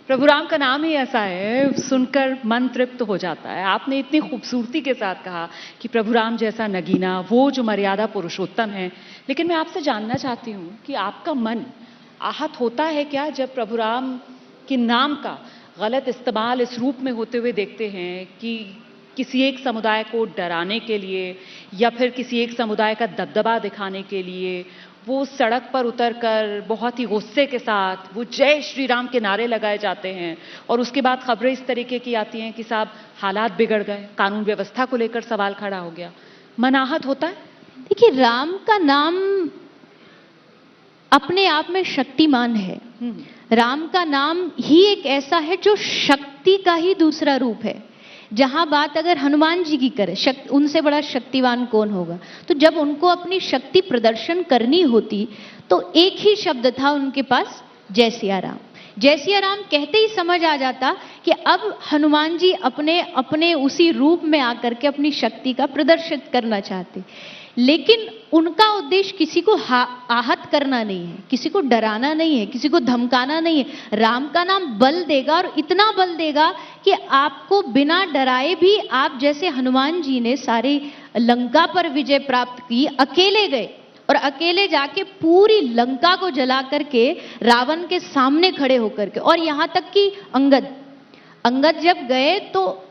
प्रभु राम का नाम ही ऐसा है, सुनकर मन तृप्त हो जाता है। आपने इतनी खूबसूरती के साथ कहा कि प्रभु राम जैसा नगीना, वो जो मर्यादा पुरुषोत्तम है। लेकिन मैं आपसे जानना चाहती हूँ कि आपका मन आहत होता है क्या जब प्रभु राम के नाम का गलत इस्तेमाल इस रूप में होते हुए देखते हैं कि किसी एक समुदाय को डराने के लिए या फिर किसी एक समुदाय का दबदबा दिखाने के लिए वो सड़क पर उतरकर बहुत ही गुस्से के साथ वो जय श्री राम के नारे लगाए जाते हैं और उसके बाद खबरें इस तरीके की आती हैं कि साहब हालात बिगड़ गए, कानून व्यवस्था को लेकर सवाल खड़ा हो गया। मन आहत होता है? देखिए, राम का नाम अपने आप में शक्तिमान है। राम का नाम ही एक ऐसा है जो शक्ति का ही दूसरा रूप है। जहां बात अगर हनुमान जी की करें, उनसे बड़ा शक्तिवान कौन होगा, तो जब उनको अपनी शक्ति प्रदर्शन करनी होती तो एक ही शब्द था उनके पास, जय सिया राम। जय सिया राम कहते ही समझ आ जाता कि अब हनुमान जी अपने अपने उसी रूप में आकर के अपनी शक्ति का प्रदर्शित करना चाहते। लेकिन उनका उद्देश्य किसी को आहत करना नहीं है, किसी को डराना नहीं है, किसी को धमकाना नहीं है। राम का नाम बल देगा और इतना बल देगा कि आपको बिना डराए भी, आप जैसे हनुमान जी ने सारी लंका पर विजय प्राप्त की, अकेले गए और अकेले जाके पूरी लंका को जला करके रावण के सामने खड़े होकर के, और यहां तक कि अंगद जब गए तो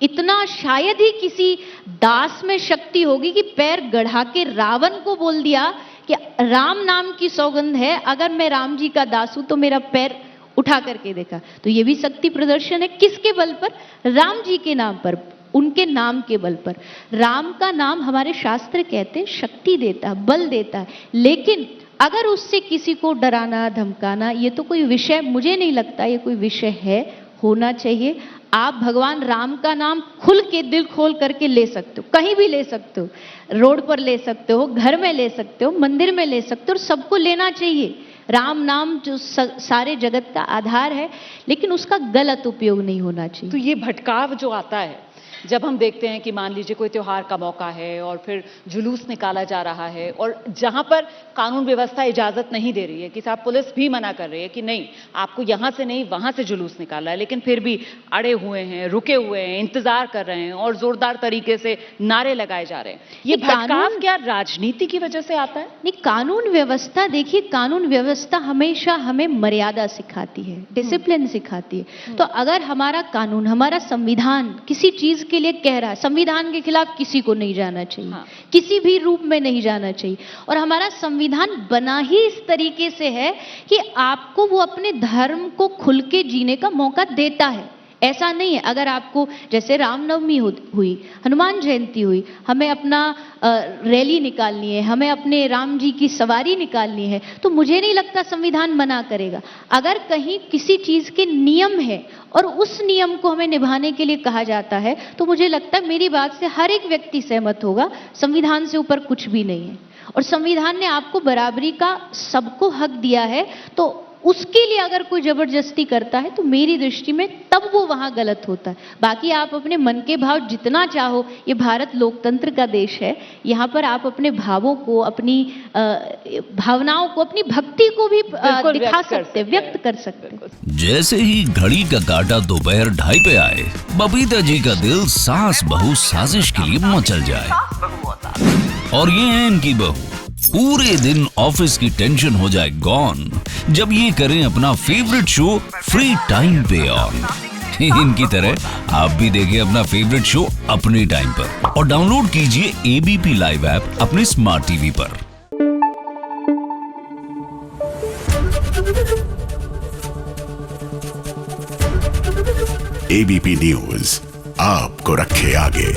इतना शायद ही किसी दास में शक्ति होगी कि पैर गढ़ा के रावण को बोल दिया कि राम नाम की सौगंध है, अगर मैं राम जी का दास हूं तो मेरा पैर उठा करके देखा। तो ये भी शक्ति प्रदर्शन है। किसके बल पर? राम जी के नाम पर, उनके नाम के बल पर। राम का नाम हमारे शास्त्र कहते हैं शक्ति देता है, बल देता है। लेकिन अगर उससे किसी को डराना धमकाना, ये तो कोई विषय, मुझे नहीं लगता ये कोई विषय है, होना चाहिए। आप भगवान राम का नाम खुल के दिल खोल करके ले सकते हो, कहीं भी ले सकते हो, रोड पर ले सकते हो, घर में ले सकते हो, मंदिर में ले सकते हो, और सबको लेना चाहिए। राम नाम जो सारे जगत का आधार है, लेकिन उसका गलत उपयोग नहीं होना चाहिए। तो ये भटकाव जो आता है जब हम देखते हैं कि मान लीजिए कोई त्योहार का मौका है और फिर जुलूस निकाला जा रहा है और जहां पर कानून व्यवस्था इजाजत नहीं दे रही है, कि साहब पुलिस भी मना कर रही है कि नहीं आपको यहां से नहीं वहां से जुलूस निकालना है, लेकिन फिर भी अड़े हुए हैं, रुके हुए हैं, इंतजार कर रहे हैं और जोरदार तरीके से नारे लगाए जा रहे हैं। ये भटकाव क्या राजनीति की वजह से आता है? नहीं, कानून व्यवस्था, देखिए कानून व्यवस्था हमेशा हमें मर्यादा सिखाती है, डिसिप्लिन सिखाती है। तो अगर हमारा कानून, हमारा संविधान किसी चीज के लिए कह रहा है, संविधान के खिलाफ किसी को नहीं जाना चाहिए, किसी भी रूप में नहीं जाना चाहिए, और हमारा संविधान बना ही इस तरीके से है कि आपको वो अपने धर्म को खुल के जीने का मौका देता है। ऐसा नहीं है, अगर आपको जैसे रामनवमी हुई, हनुमान जयंती हुई, हमें अपना रैली निकालनी है, हमें अपने राम जी की सवारी निकालनी है, तो मुझे नहीं लगता संविधान मना करेगा। अगर कहीं किसी चीज के नियम है और उस नियम को हमें निभाने के लिए कहा जाता है, तो मुझे लगता है मेरी बात से हर एक व्यक्ति सहमत होगा, संविधान से ऊपर कुछ भी नहीं है। और संविधान ने आपको बराबरी का सबको हक दिया है, तो उसके लिए अगर कोई जबरदस्ती करता है तो मेरी दृष्टि में तब वो वहां गलत होता है। बाकी आप अपने मन के भाव जितना चाहो, ये भारत लोकतंत्र का देश है, यहाँ पर आप अपने भावों को, अपनी भावनाओं को, अपनी भक्ति को भी दिखा सकते, व्यक्त कर सकते। जैसे ही घड़ी का काटा दोपहर 2:30 पे आए, बबीता जी का दिल सास बहू साजिश के लिए मचल जाए। और ये है इनकी बहू, पूरे दिन ऑफिस की टेंशन हो जाए गॉन जब ये करें अपना फेवरेट शो फ्री टाइम पे ऑन। इनकी तरह आप भी देखें अपना फेवरेट शो अपने टाइम पर और डाउनलोड कीजिए एबीपी लाइव ऐप अपने स्मार्ट टीवी पर। एबीपी न्यूज आपको रखे आगे।